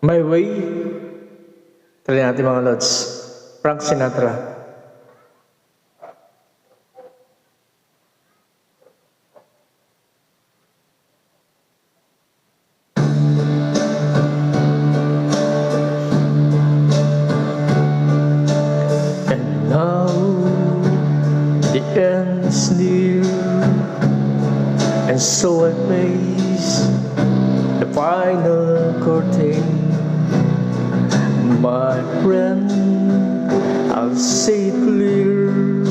My Way. Try natin mga lods. Frank Sinatra. And now the end is near, and so I face the final curtain. My friend, I'll say it clear,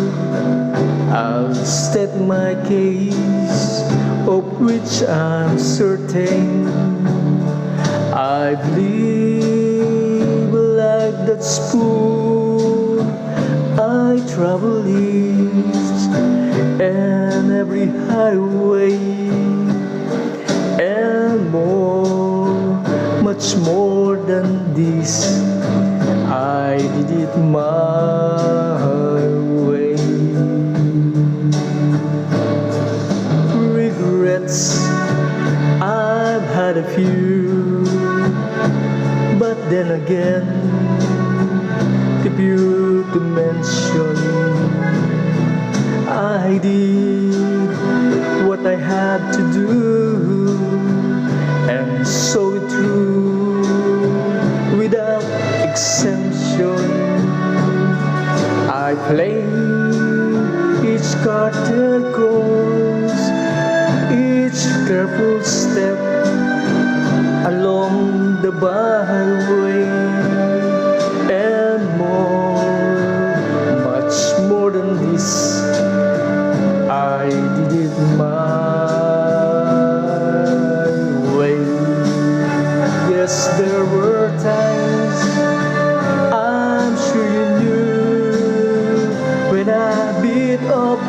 I'll state my case, of which I'm certain. I believe like that spoon I travel east and every highway and more, much more than this. I did it my way. Regrets, I've had a few, but then again, if you to mention, I did what I had to do, and so true, without exemption. I play each card that goes, each careful step along the byway, and more, much more than this. I did it my way. Yes, there were times I'm sure you knew when I beat up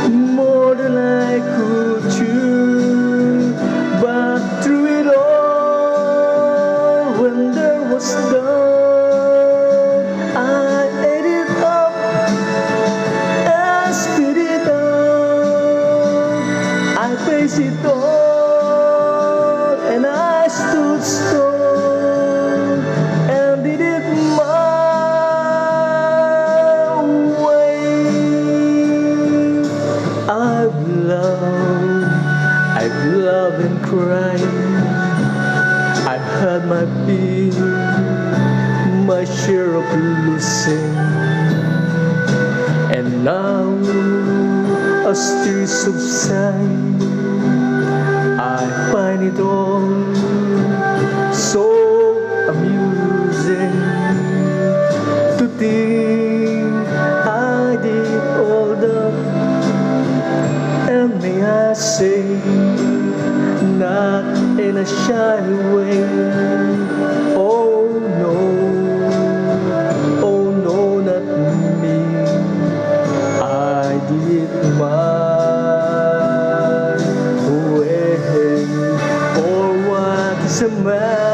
more than I could chew. But through it all, when there was done, I ate it up and spit it out. I faced it all and I stood strong and did it my way. I've loved and cried. I've had my fill, my share of losing. And now, as tears subside, I find it all so amusing to think I did all that. And may I say, not in a shy way, oh no, not me. I did it my way. For what is a man?